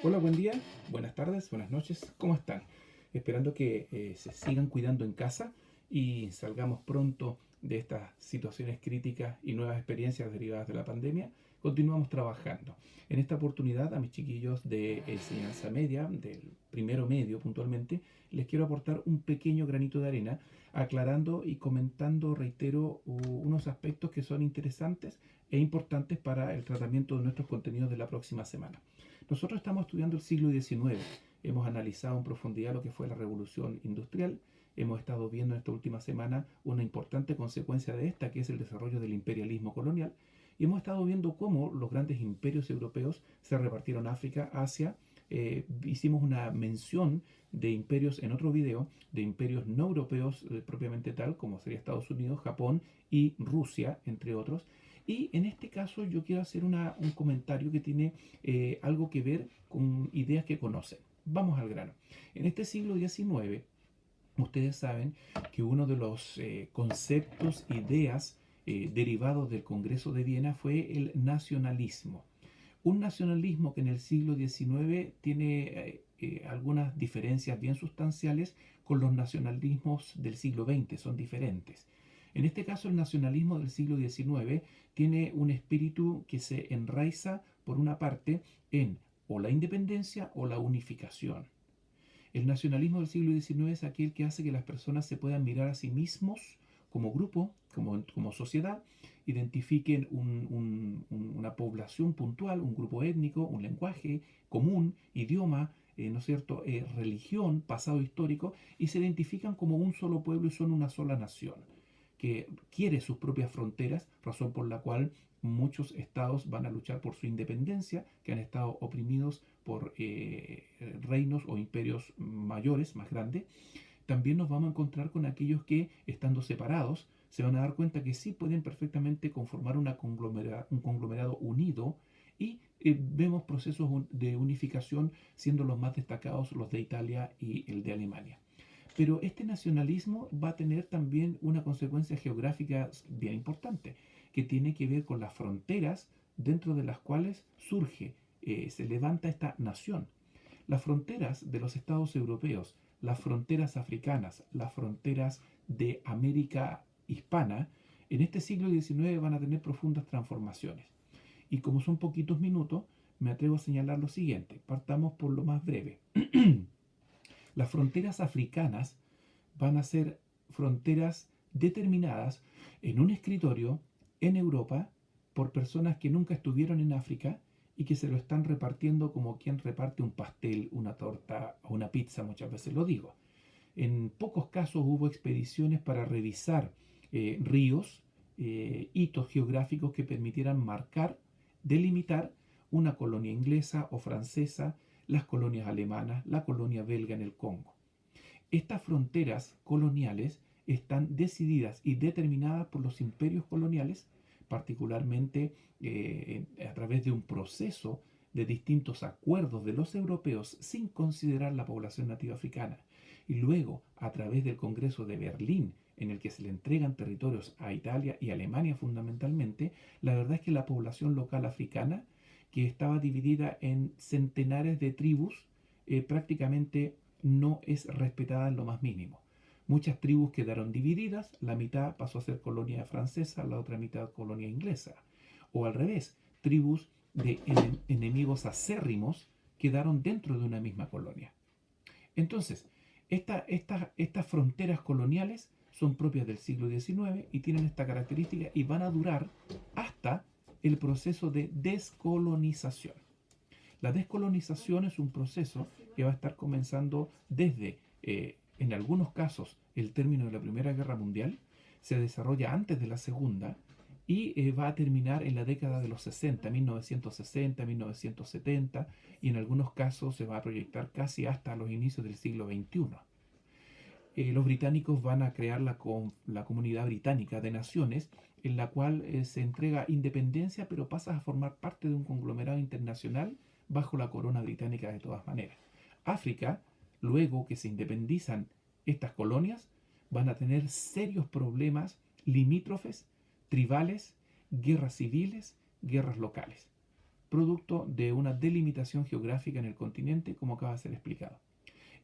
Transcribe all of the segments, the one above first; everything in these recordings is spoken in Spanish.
Hola, buen día, buenas tardes, buenas noches, ¿cómo están? Esperando que se sigan cuidando en casa y salgamos pronto de estas situaciones críticas y nuevas experiencias derivadas de la pandemia. Continuamos trabajando. En esta oportunidad a mis chiquillos de enseñanza media, del primero medio puntualmente, les quiero aportar un pequeño granito de arena, aclarando y comentando, reitero, unos aspectos que son interesantes e importantes para el tratamiento de nuestros contenidos de la próxima semana. Nosotros estamos estudiando el siglo XIX, hemos analizado en profundidad lo que fue la revolución industrial, hemos estado viendo en esta última semana una importante consecuencia de esta, que es el desarrollo del imperialismo colonial, y hemos estado viendo cómo los grandes imperios europeos se repartieron África, Asia. Hicimos una mención de imperios en otro video, de imperios no europeos propiamente tal, como sería Estados Unidos, Japón y Rusia, entre otros. Y en este caso yo quiero hacer un comentario que tiene algo que ver con ideas que conocen. Vamos al grano. En este siglo XIX, ustedes saben que uno de los conceptos, ideas derivados del Congreso de Viena fue el nacionalismo. Un nacionalismo que en el siglo XIX tiene algunas diferencias bien sustanciales con los nacionalismos del siglo XX, son diferentes. En este caso, el nacionalismo del siglo XIX tiene un espíritu que se enraiza, por una parte, en o la independencia o la unificación. El nacionalismo del siglo XIX es aquel que hace que las personas se puedan mirar a sí mismos como grupo, como sociedad, identifiquen una población puntual, un grupo étnico, un lenguaje común, idioma, ¿no es cierto?, religión, pasado histórico, y se identifican como un solo pueblo y son una sola nación, que quiere sus propias fronteras, razón por la cual muchos estados van a luchar por su independencia, que han estado oprimidos por reinos o imperios mayores, más grandes. También nos vamos a encontrar con aquellos que, estando separados, se van a dar cuenta que sí pueden perfectamente conformar un conglomerado unido, y vemos procesos de unificación, siendo los más destacados los de Italia y el de Alemania. Pero este nacionalismo va a tener también una consecuencia geográfica bien importante, que tiene que ver con las fronteras dentro de las cuales surge, se levanta esta nación. Las fronteras de los estados europeos, las fronteras africanas, las fronteras de América hispana, en este siglo XIX van a tener profundas transformaciones. Y como son poquitos minutos, me atrevo a señalar lo siguiente. Partamos por lo más breve. Las fronteras africanas van a ser fronteras determinadas en un escritorio en Europa por personas que nunca estuvieron en África y que se lo están repartiendo como quien reparte un pastel, una torta o una pizza, muchas veces lo digo. En pocos casos hubo expediciones para revisar ríos, hitos geográficos que permitieran marcar, delimitar una colonia inglesa o francesa, las colonias alemanas, la colonia belga en el Congo. Estas fronteras coloniales están decididas y determinadas por los imperios coloniales, particularmente a través de un proceso de distintos acuerdos de los europeos sin considerar la población nativa africana. Y luego, a través del Congreso de Berlín, en el que se le entregan territorios a Italia y Alemania fundamentalmente, la verdad es que la población local africana, que estaba dividida en centenares de tribus, prácticamente no es respetada en lo más mínimo. Muchas tribus quedaron divididas, la mitad pasó a ser colonia francesa, la otra mitad colonia inglesa. O al revés, tribus de enemigos acérrimos quedaron dentro de una misma colonia. Entonces, estas fronteras coloniales son propias del siglo XIX y tienen esta característica y van a durar hasta el proceso de descolonización. La descolonización es un proceso que va a estar comenzando desde, en algunos casos, el término de la Primera Guerra Mundial, se desarrolla antes de la Segunda y va a terminar en la década de los 60, 1960, 1970, y en algunos casos se va a proyectar casi hasta los inicios del siglo XXI. Los británicos van a crear la Comunidad Británica de Naciones, en la cual se entrega independencia, pero pasa a formar parte de un conglomerado internacional bajo la corona británica de todas maneras. África, luego que se independizan estas colonias, van a tener serios problemas limítrofes, tribales, guerras civiles, guerras locales. producto de una delimitación geográfica en el continente, como acaba de ser explicado.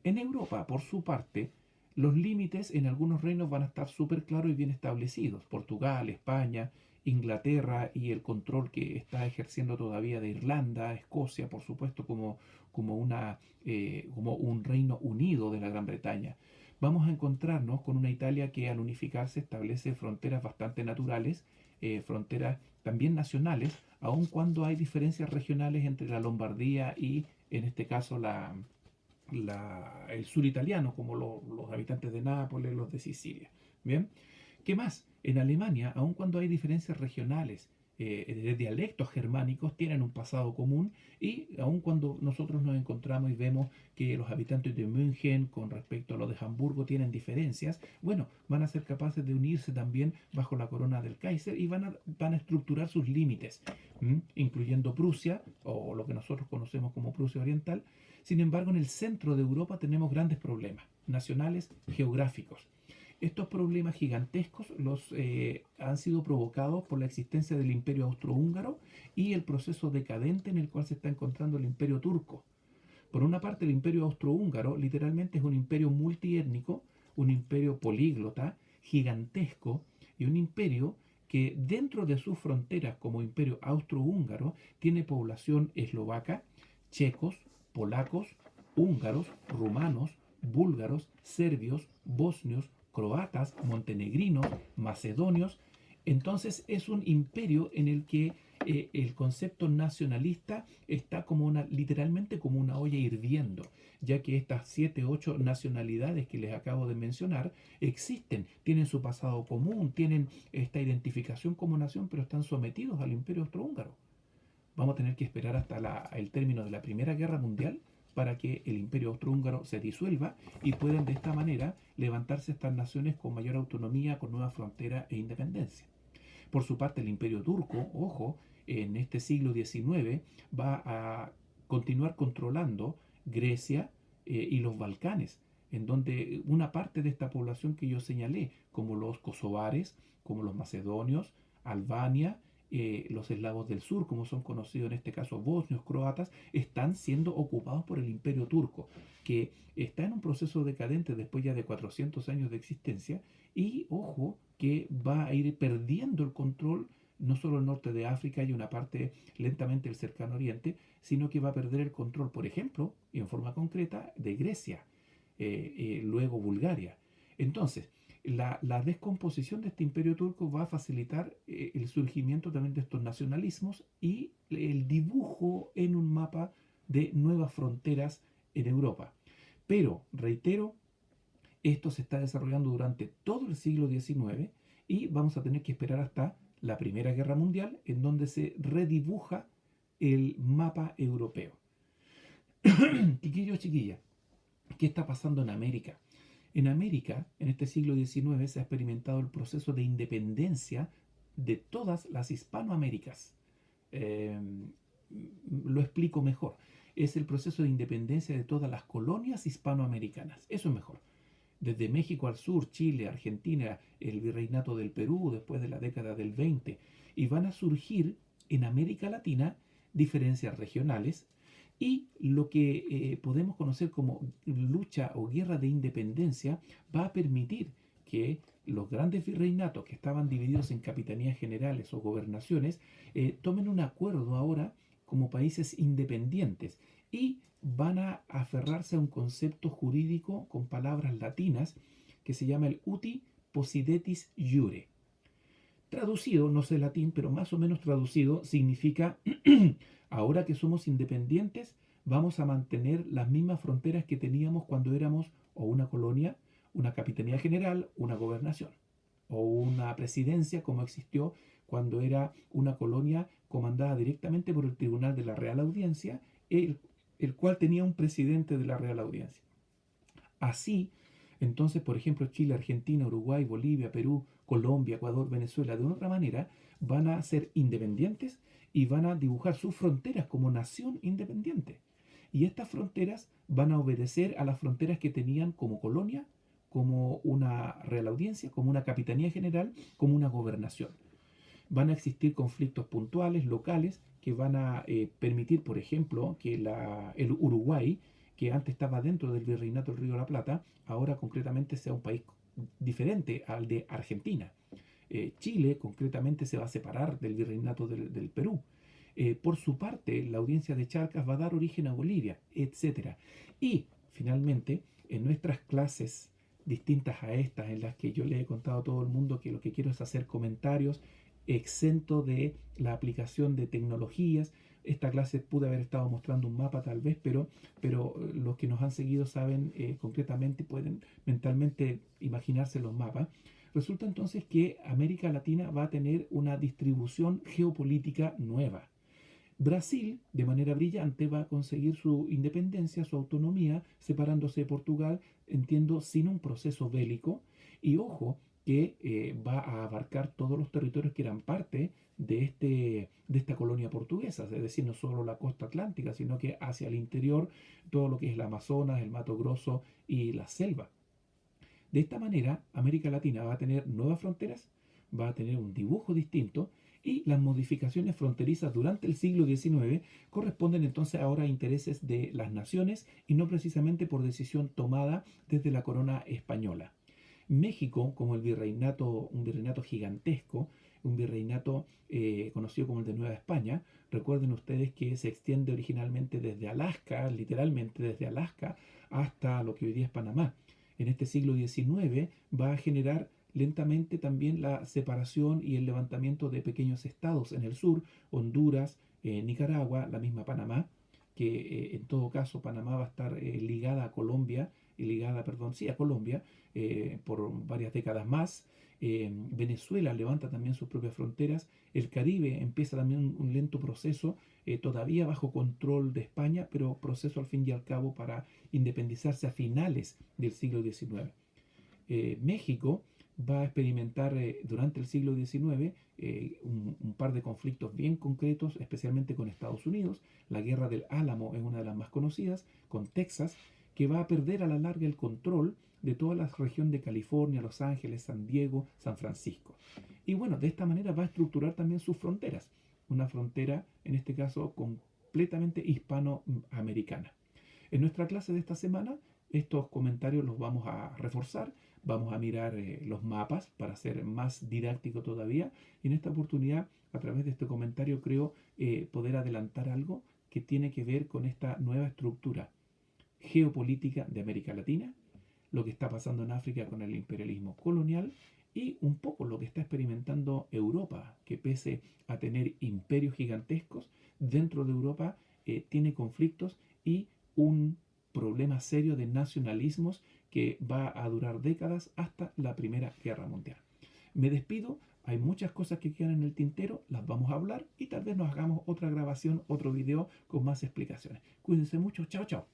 En Europa, por su parte, los límites en algunos reinos van a estar súper claros y bien establecidos. Portugal, España, Inglaterra y el control que está ejerciendo todavía de Irlanda, Escocia, por supuesto, como un reino unido de la Gran Bretaña. Vamos a encontrarnos con una Italia que al unificarse establece fronteras bastante naturales, fronteras también nacionales, aun cuando hay diferencias regionales entre la Lombardía y, en este caso, el sur italiano, como los habitantes de Nápoles, los de Sicilia. Bien, ¿qué más? En Alemania, aun cuando hay diferencias regionales de dialectos germánicos, tienen un pasado común, y aun cuando nosotros nos encontramos y vemos que los habitantes de München con respecto a los de Hamburgo tienen diferencias, bueno, van a ser capaces de unirse también bajo la corona del Kaiser y van a estructurar sus límites, incluyendo Prusia, o lo que nosotros conocemos como Prusia Oriental. Sin embargo, en el centro de Europa tenemos grandes problemas nacionales geográficos. Estos problemas gigantescos han sido provocados por la existencia del Imperio Austrohúngaro y el proceso decadente en el cual se está encontrando el Imperio Turco. Por una parte, el Imperio Austrohúngaro literalmente es un imperio multiétnico, un imperio políglota, gigantesco, y un imperio que dentro de sus fronteras como imperio austrohúngaro tiene población eslovaca, checos, polacos, húngaros, rumanos, búlgaros, serbios, bosnios, croatas, montenegrinos, macedonios. Entonces es un imperio en el que el concepto nacionalista está literalmente como una olla hirviendo, ya que estas 7, 8 nacionalidades que les acabo de mencionar existen, tienen su pasado común, tienen esta identificación como nación, pero están sometidos al imperio austrohúngaro. Vamos a tener que esperar hasta el término de la Primera Guerra Mundial para que el imperio austrohúngaro se disuelva y puedan de esta manera levantarse estas naciones con mayor autonomía, con nueva frontera e independencia. Por su parte, el imperio turco, ojo, en este siglo XIX va a continuar controlando Grecia y los Balcanes, en donde una parte de esta población que yo señalé, como los kosovares, como los macedonios, Albania, los eslavos del sur, como son conocidos en este caso bosnios, croatas, están siendo ocupados por el imperio turco, que está en un proceso decadente después ya de 400 años de existencia, y ojo que va a ir perdiendo el control no solo el norte de África y una parte lentamente del cercano oriente, sino que va a perder el control, por ejemplo, y en forma concreta, de Grecia, luego Bulgaria. Entonces, la descomposición de este imperio turco va a facilitar el surgimiento también de estos nacionalismos y el dibujo en un mapa de nuevas fronteras en Europa. Pero, reitero, esto se está desarrollando durante todo el siglo XIX y vamos a tener que esperar hasta la Primera Guerra Mundial, en donde se redibuja el mapa europeo. Chiquillos, chiquillas, ¿qué está pasando en América? En América, en este siglo XIX, se ha experimentado el proceso de independencia de todas las Hispanoaméricas. Lo explico mejor. Es el proceso de independencia de todas las colonias hispanoamericanas. Eso es mejor. Desde México al sur, Chile, Argentina, el virreinato del Perú después de la década del 20, y van a surgir en América Latina diferencias regionales y lo que podemos conocer como lucha o guerra de independencia va a permitir que los grandes virreinatos que estaban divididos en capitanías generales o gobernaciones tomen un acuerdo ahora como países independientes y van a aferrarse a un concepto jurídico con palabras latinas que se llama el uti possidetis iure. Traducido, no sé latín, pero más o menos traducido significa ahora que somos independientes vamos a mantener las mismas fronteras que teníamos cuando éramos o una colonia, una capitanía general, una gobernación o una presidencia como existió cuando era una colonia comandada directamente por el Tribunal de la Real Audiencia, el cual tenía un presidente de la Real Audiencia. Así, entonces, por ejemplo, Chile, Argentina, Uruguay, Bolivia, Perú, Colombia, Ecuador, Venezuela, de otra manera, van a ser independientes y van a dibujar sus fronteras como nación independiente. Y estas fronteras van a obedecer a las fronteras que tenían como colonia, como una Real Audiencia, como una Capitanía General, como una gobernación. Van a existir conflictos puntuales, locales, que van a permitir, por ejemplo, que el Uruguay, que antes estaba dentro del Virreinato del Río de la Plata, ahora concretamente sea un país diferente al de Argentina. Chile concretamente se va a separar del Virreinato del Perú. Por su parte, la audiencia de Charcas va a dar origen a Bolivia, etc. Y finalmente, en nuestras clases distintas a estas, en las que yo le he contado a todo el mundo que lo que quiero es hacer comentarios exento de la aplicación de tecnologías. Esta clase pude haber estado mostrando un mapa tal vez, pero los que nos han seguido saben concretamente, pueden mentalmente imaginarse los mapas. Resulta entonces que América Latina va a tener una distribución geopolítica nueva. Brasil, de manera brillante, va a conseguir su independencia, su autonomía, separándose de Portugal, entiendo, sin un proceso bélico. Y ojo, que va a abarcar todos los territorios que eran parte de esta colonia portuguesa, es decir, no solo la costa atlántica, sino que hacia el interior, todo lo que es el Amazonas, el Mato Grosso y la selva. De esta manera, América Latina va a tener nuevas fronteras, va a tener un dibujo distinto y las modificaciones fronterizas durante el siglo XIX corresponden entonces ahora a intereses de las naciones y no precisamente por decisión tomada desde la corona española. México, como un virreinato gigantesco, un virreinato conocido como el de Nueva España, recuerden ustedes que se extiende originalmente desde Alaska, literalmente desde Alaska, hasta lo que hoy día es Panamá. En este siglo XIX va a generar lentamente también la separación y el levantamiento de pequeños estados en el sur, Honduras, Nicaragua, la misma Panamá, que en todo caso Panamá va a estar ligada a Colombia, a Colombia por varias décadas más. Venezuela levanta también sus propias fronteras. El Caribe empieza también un lento proceso, todavía bajo control de España, pero proceso al fin y al cabo para independizarse a finales del siglo XIX. México va a experimentar durante el siglo XIX un par de conflictos bien concretos, especialmente con Estados Unidos. La Guerra del Álamo es una de las más conocidas, con Texas, que va a perder a la larga el control de toda la región de California, Los Ángeles, San Diego, San Francisco. Y bueno, de esta manera va a estructurar también sus fronteras. Una frontera, en este caso, completamente hispanoamericana. En nuestra clase de esta semana, estos comentarios los vamos a reforzar. Vamos a mirar los mapas para ser más didáctico todavía. Y en esta oportunidad, a través de este comentario, creo poder adelantar algo que tiene que ver con esta nueva estructura geopolítica de América Latina, lo que está pasando en África con el imperialismo colonial y un poco lo que está experimentando Europa, que pese a tener imperios gigantescos, dentro de Europa tiene conflictos y un problema serio de nacionalismos que va a durar décadas hasta la Primera Guerra Mundial. Me despido, hay muchas cosas que quedan en el tintero, las vamos a hablar y tal vez nos hagamos otra grabación, otro video con más explicaciones. Cuídense mucho, chao, chao.